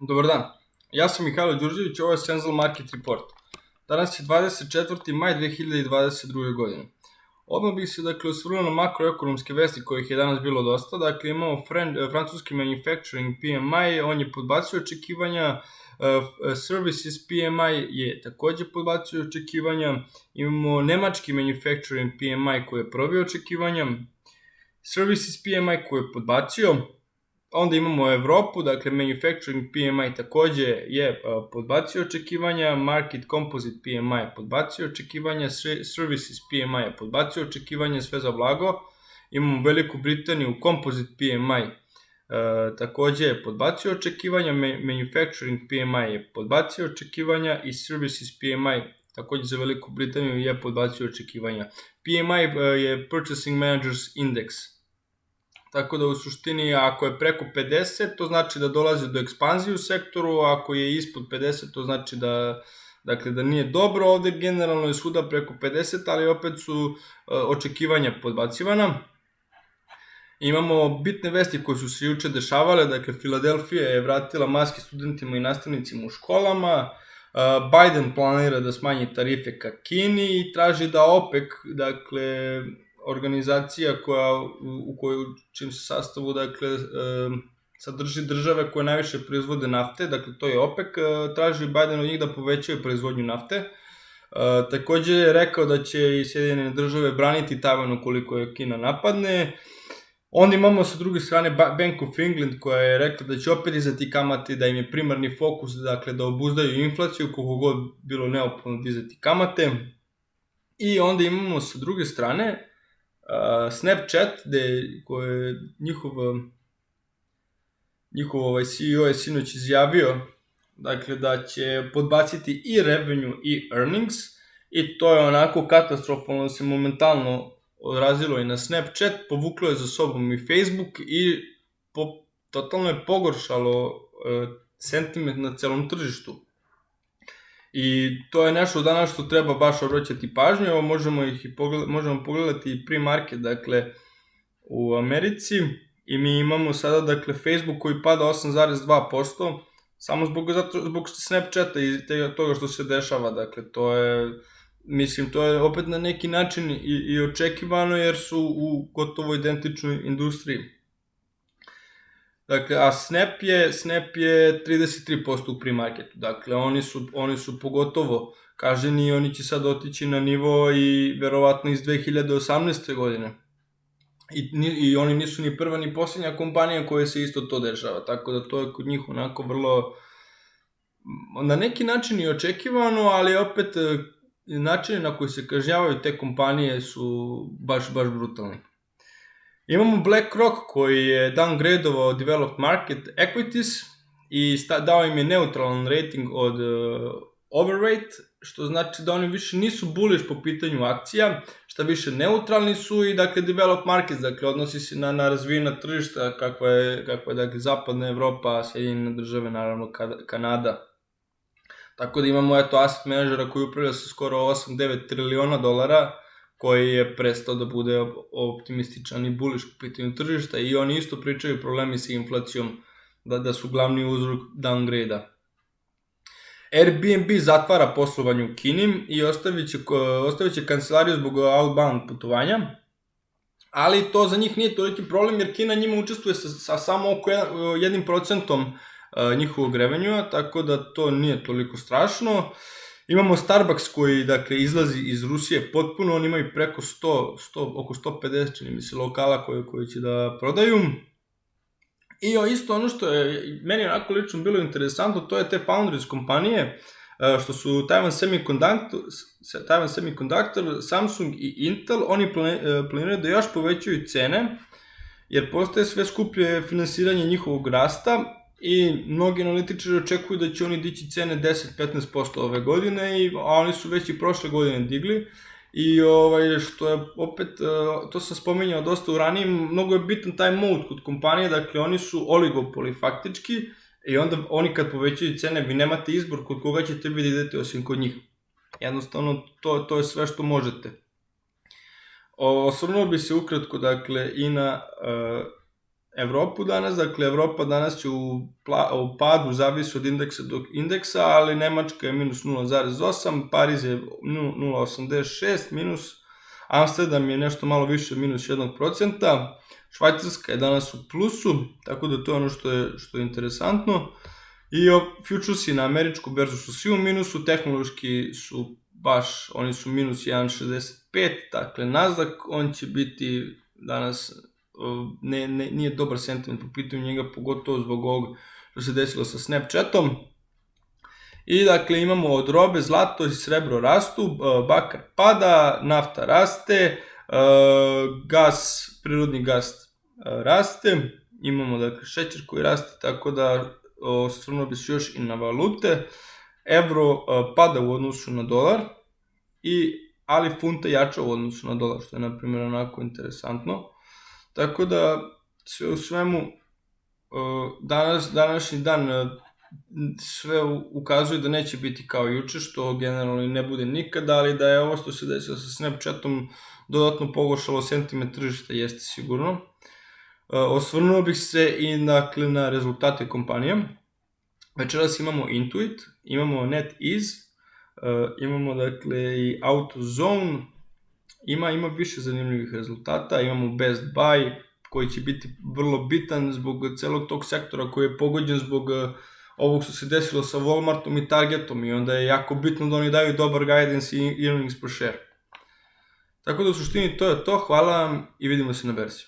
Dobar dan, ja sam Mihajlo Đurđević, ovo je Senzal Market Report. Danas je 24. maj 2022. godine. Odmah bih se osvrnuo na makroekonomske vesti kojih je danas bilo dosta. Dakle, imamo francuski manufacturing PMI, on je podbacio očekivanja, services PMI je takođe podbacio očekivanja, imamo nemački manufacturing PMI koji je probio očekivanja, services PMI koji je podbacio. Onda imamo Evropu, dakle manufacturing PMI takođe je podbacio očekivanja, market composite PMI je podbacio očekivanja, services PMI je podbacio očekivanja, sve za blago. Imamo Veliku Britaniju, composite PMI takođe je podbacio očekivanja, manufacturing PMI je podbacio očekivanja i services PMI takođe za Veliku Britaniju je podbacio očekivanja. PMI je Purchasing Managers Index. Tako da u suštini ako je preko 50, to znači da dolazi do ekspanzije u sektoru, a ako je ispod 50, to znači da nije dobro. Ovde generalno je svuda preko 50, ali opet su očekivanja podbacivana. Imamo bitne vesti koje su se juče dešavale, dakle Filadelfija je vratila maske studentima i nastavnicima u školama, Biden planira da smanji tarife ka Kini i traži da OPEC, dakle organizacija u čim se sastavu sadrži države koje najviše proizvode nafte, dakle to je OPEC, traži Biden od njih da povećaju proizvodnju nafte. Takođe je rekao da će i Sjedinjene države braniti Tajvan ukoliko je Kina napadne. Onda imamo sa druge strane Bank of England koja je rekla da će opet dizati kamate, da im je primarni fokus dakle da obuzdaju inflaciju koliko god bilo neophodno dizati kamate. I onda imamo sa druge strane Snapchat, koje njihov CEO je sinoć izjavio dakle, da će podbaciti i revenue i earnings i to je onako katastrofalno, se momentalno odrazilo i na Snapchat, povuklo je za sobom i Facebook i totalno je pogoršalo sentiment na celom tržištu. I to je nešto danas što treba baš obraćati pažnju. Evo možemo pogledati i pre-market, dakle, u Americi i mi imamo sada, dakle, Facebook koji pada 8,2%, samo zbog Snapchata i toga što se dešava, dakle, to je opet na neki način i očekivano jer su u gotovo identičnoj industriji. Dakle, a Snap je 33% u pre-marketu, dakle oni su pogotovo kaženi i oni će sad otići na nivo i verovatno iz 2018. godine. I oni nisu ni prva ni posljednja kompanija koja se isto to dešava, tako da to je kod njih onako vrlo na neki način i očekivano, ali opet načini na koji se kažnjavaju te kompanije su baš brutalni. Imamo BlackRock koji je downgradeovao Developed Market Equities i dao im je neutralan rating od overweight, što znači da oni više nisu bullish po pitanju akcija, šta više neutralni su i dakle Developed Markets, dakle odnosi se na razvijena tržišta kakva je dakle zapadna Evropa, Sjedinjene države, naravno Kanada. Tako da imamo asset managera koji upravlja sa skoro 8-9 triliona dolara, koji je prestao da bude optimističan i bullish po pitanju tržišta i oni isto pričaju problemi sa inflacijom, da su glavni uzrok downgrade-a. Airbnb zatvara poslovanje u Kini i ostavit će kancelariju zbog outbound putovanja, ali to za njih nije toliki problem jer Kina njima učestvuje sa samo oko 1% njihovog revenue-a, tako da to nije toliko strašno. Imamo Starbucks koji, dakle, izlazi iz Rusije potpuno, oni imaju preko oko 150, čini mi se, lokala koje će da prodaju. I isto ono što je meni onako lično bilo interesantno, to je te foundries kompanije, što su Taiwan Semiconductor, Samsung i Intel, oni planiraju da još povećaju cene, jer postaje sve skuplje finansiranje njihovog rasta, i mnogi analitičari očekuju da će oni dići cene 10-15% ove godine, a oni su već i prošle godine digli. I što je opet, to sam spominjao dosta u ranijim, mnogo je bitan taj mode kod kompanije, dakle oni su oligopoli faktički i onda oni kad povećaju cene vi nemate izbor kod koga ćete vi da idete osim kod njih. Jednostavno to je sve što možete. Osvrnuo bi se ukratko dakle i na Evropu danas, dakle Evropa danas će u padu, zavisi od indeksa do indeksa, ali Nemačka je minus 0,8, Pariz je 0,86 minus, Amsterdam je nešto malo više minus 1%, Švajcarska je danas u plusu, tako da to je ono što je interesantno. I futuresi na američku berzu su svi u minusu, tehnološki su baš, oni su minus 1,65, dakle Nasdaq, on će biti danas, nije dobar sentiment po pitanju njega, pogotovo zbog ovog što se desilo sa Snapchatom. I dakle imamo od robe zlato i srebro rastu, bakar pada, nafta raste, gas, prirodni gas raste, imamo dakle šećer koji raste, tako da osvrnuo bi se još i na valute. Evro pada u odnosu na dolar, ali funta jača u odnosu na dolar, što je na primjer onako interesantno. Tako da sve u svemu današnji dan sve ukazuje da neće biti kao juče, što generalno i ne bude nikada, ali da je ovo što se desilo sa Snapchatom dodatno pogoršalo sentiment tržišta, jeste sigurno. Osvrnuo bih se i dakle na rezultate kompanije. Večeras imamo Intuit, imamo NetEase, imamo dakle i AutoZone, ima više zanimljivih rezultata, imamo Best Buy koji će biti vrlo bitan zbog celog tog sektora koji je pogođen zbog ovog što se desilo sa Walmartom i Targetom, i onda je jako bitno da oni daju dobar guidance i earnings per share. Tako da u suštini to je to, hvala vam i vidimo se na berzi.